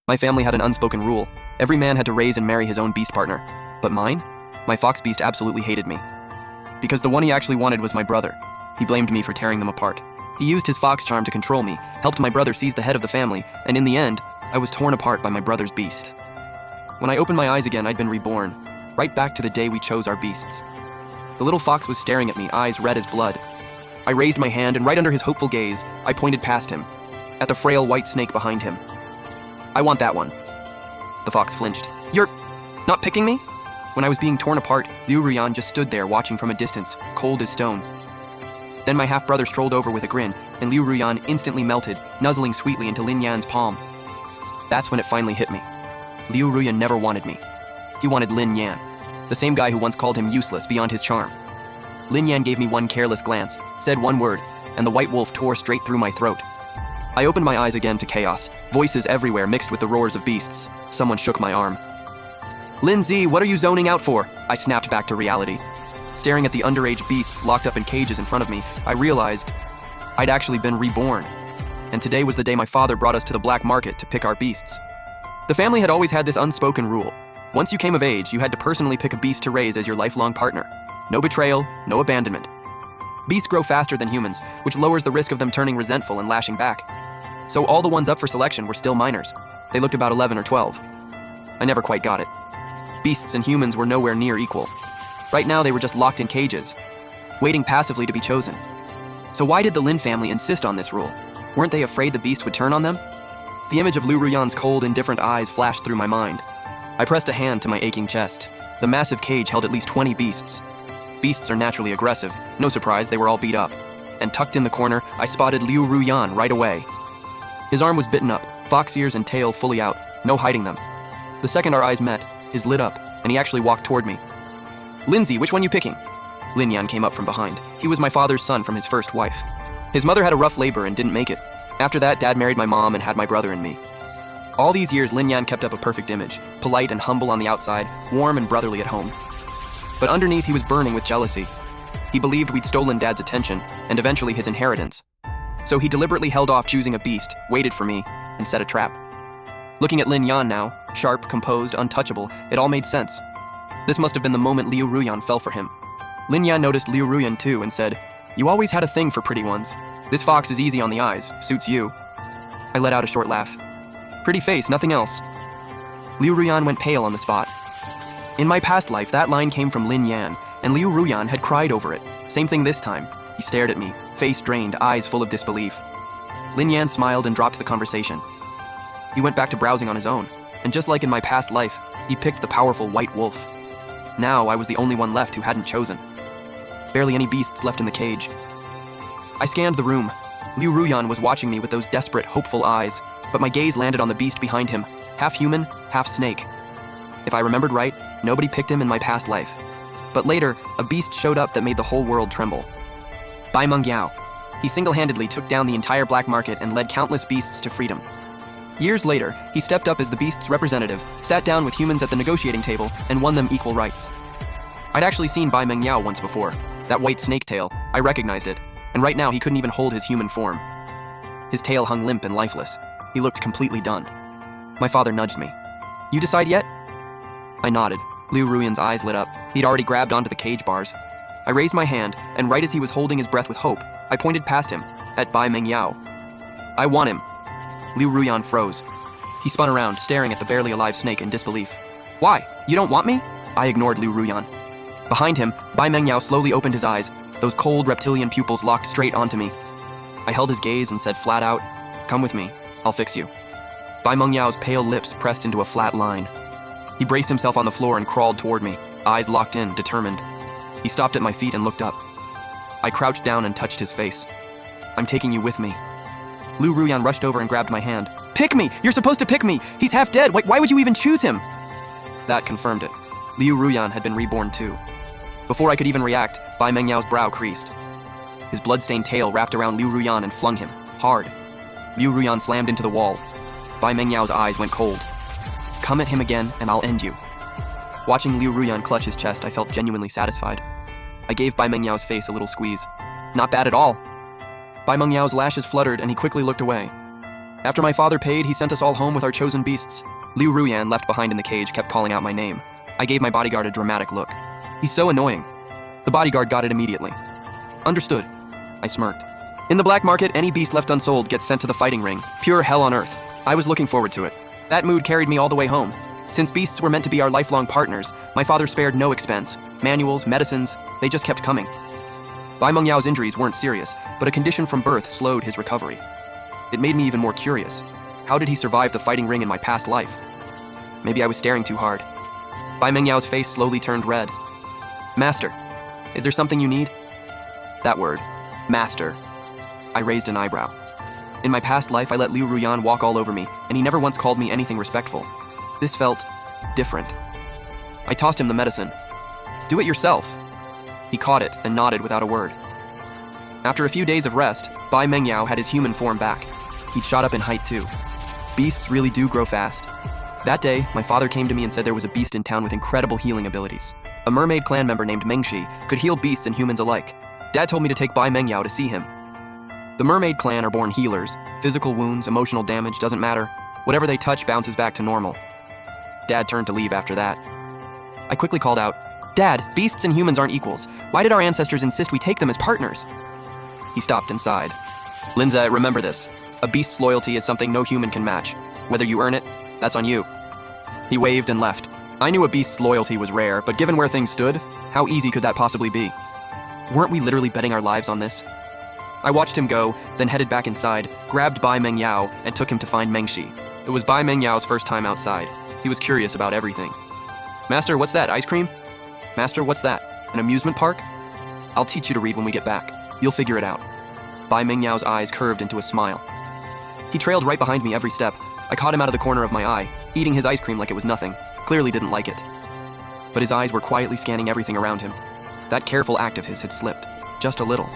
My family had an unspoken rule. Every man had to raise and marry his own beast partner. But mine? My fox beast absolutely hated me. Because the one he actually wanted was my brother. He blamed me for tearing them apart. He used his fox charm to control me, helped my brother seize the head of the family, and in the end, I was torn apart by my brother's beast. When I opened my eyes again, I'd been reborn, right back to the day we chose our beasts. The little fox was staring at me, eyes red as blood. I raised my hand, and right under his hopeful gaze, I pointed past him, at the frail white snake behind him. I want that one. The fox flinched. You're not picking me? When I was being torn apart, Liu Ruyan just stood there watching from a distance, cold as stone. Then my half-brother strolled over with a grin, and Liu Ruyan instantly melted, nuzzling sweetly into Lin Yan's palm. That's when it finally hit me. Liu Ruyan never wanted me. He wanted Lin Yan, the same guy who once called him useless beyond his charm. Lin Yan gave me one careless glance, said one word, and the white wolf tore straight through my throat. I opened my eyes again to chaos, voices everywhere mixed with the roars of beasts. Someone shook my arm. Lindsay, what are you zoning out for? I snapped back to reality. Staring at the underage beasts locked up in cages in front of me, I realized I'd actually been reborn. And today was the day my father brought us to the black market to pick our beasts. The family had always had this unspoken rule. Once you came of age, you had to personally pick a beast to raise as your lifelong partner. No betrayal, no abandonment. Beasts grow faster than humans, which lowers the risk of them turning resentful and lashing back. So all the ones up for selection were still minors. They looked about 11 or 12. I never quite got it. Beasts and humans were nowhere near equal. Right now they were just locked in cages, waiting passively to be chosen. So why did the Lin family insist on this rule? Weren't they afraid the beast would turn on them? The image of Liu Ruyan's cold, indifferent eyes flashed through my mind. I pressed a hand to my aching chest. The massive cage held at least 20 beasts. Beasts are naturally aggressive. No surprise, they were all beat up. And tucked in the corner, I spotted Liu Ruyan right away. His arm was bitten up, fox ears and tail fully out, no hiding them. The second our eyes met, his lit up, and he actually walked toward me. Lindsay, which one you picking? Lin Yan came up from behind. He was my father's son from his first wife. His mother had a rough labor and didn't make it. After that, Dad married my mom and had my brother and me. All these years, Lin Yan kept up a perfect image, polite and humble on the outside, warm and brotherly at home. But underneath, he was burning with jealousy. He believed we'd stolen Dad's attention, and eventually his inheritance. So he deliberately held off choosing a beast, waited for me, and set a trap. Looking at Lin Yan now, sharp, composed, untouchable, it all made sense. This must have been the moment Liu Ruyan fell for him. Lin Yan noticed Liu Ruyan too and said, "You always had a thing for pretty ones. This fox is easy on the eyes, suits you." I let out a short laugh. Pretty face, nothing else. Liu Ruyan went pale on the spot. In my past life, that line came from Lin Yan, and Liu Ruyan had cried over it. Same thing this time. He stared at me, face drained, eyes full of disbelief. Lin Yan smiled and dropped the conversation. He went back to browsing on his own, and just like in my past life, he picked the powerful white wolf. Now I was the only one left who hadn't chosen. Barely any beasts left in the cage. I scanned the room. Liu Ruyan was watching me with those desperate, hopeful eyes, but my gaze landed on the beast behind him, half human, half snake. If I remembered right, nobody picked him in my past life. But later, a beast showed up that made the whole world tremble. Bai Meng Yao. He single-handedly took down the entire black market and led countless beasts to freedom. Years later, he stepped up as the beast's representative, sat down with humans at the negotiating table, and won them equal rights. I'd actually seen Bai Meng Yao once before. That white snake tail, I recognized it, and right now he couldn't even hold his human form. His tail hung limp and lifeless. He looked completely done. My father nudged me. You decide yet? I nodded. Liu Ruyan's eyes lit up. He'd already grabbed onto the cage bars. I raised my hand, and right as he was holding his breath with hope, I pointed past him, at Bai Meng Yao. I want him. Liu Ruyan froze. He spun around, staring at the barely alive snake in disbelief. Why? You don't want me? I ignored Liu Ruyan. Behind him, Bai Meng Yao slowly opened his eyes, those cold reptilian pupils locked straight onto me. I held his gaze and said flat out, "Come with me, I'll fix you." Bai Meng Yao's pale lips pressed into a flat line. He braced himself on the floor and crawled toward me, eyes locked in, determined. He stopped at my feet and looked up. I crouched down and touched his face. "I'm taking you with me." Liu Ruyan rushed over and grabbed my hand. "Pick me! You're supposed to pick me! He's half dead! Why would you even choose him?" That confirmed it. Liu Ruyan had been reborn too. Before I could even react, Bai Meng Yao's brow creased. His blood-stained tail wrapped around Liu Ruyan and flung him, hard. Liu Ruyan slammed into the wall. Bai Meng Yao's eyes went cold. "Come at him again, and I'll end you." Watching Liu Ruyan clutch his chest, I felt genuinely satisfied. I gave Bai Meng Yao's face a little squeeze. "Not bad at all." Bai Meng Yao's lashes fluttered, and he quickly looked away. After my father paid, he sent us all home with our chosen beasts. Liu Ruyan, left behind in the cage, kept calling out my name. I gave my bodyguard a dramatic look. He's so annoying. The bodyguard got it immediately. Understood. I smirked. In the black market, any beast left unsold gets sent to the fighting ring. Pure hell on earth. I was looking forward to it. That mood carried me all the way home. Since beasts were meant to be our lifelong partners, my father spared no expense. Manuals, medicines, they just kept coming. Bai Mengyao's injuries weren't serious, but a condition from birth slowed his recovery. It made me even more curious. How did he survive the fighting ring in my past life? Maybe I was staring too hard. Bai Mengyao's face slowly turned red. Master, is there something you need? That word, master. I raised an eyebrow. In my past life, I let Liu Ruyan walk all over me, and he never once called me anything respectful. This felt different. I tossed him the medicine. Do it yourself. He caught it and nodded without a word. After a few days of rest, Bai Mengyao had his human form back. He'd shot up in height too. Beasts really do grow fast. That day, my father came to me and said there was a beast in town with incredible healing abilities. A mermaid clan member named Mengshi could heal beasts and humans alike. Dad told me to take Bai Mengyao to see him. The mermaid clan are born healers. Physical wounds, emotional damage, doesn't matter. Whatever they touch bounces back to normal. Dad turned to leave after that. I quickly called out, Dad, beasts and humans aren't equals. Why did our ancestors insist we take them as partners? He stopped and sighed. Linza, remember this. A beast's loyalty is something no human can match. Whether you earn it, that's on you. He waved and left. I knew a beast's loyalty was rare, but given where things stood, how easy could that possibly be? Weren't we literally betting our lives on this? I watched him go, then headed back inside, grabbed Bai Mengyao, and took him to find Mengshi. It was Bai Mengyao's first time outside. He was curious about everything. Master, what's that, ice cream? Master, what's that, an amusement park? I'll teach you to read when we get back. You'll figure it out. Bai Mengyao's eyes curved into a smile. He trailed right behind me every step. I caught him out of the corner of my eye, eating his ice cream like it was nothing. Clearly didn't like it. But his eyes were quietly scanning everything around him. That careful act of his had slipped. Just a little.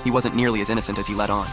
He wasn't nearly as innocent as he let on.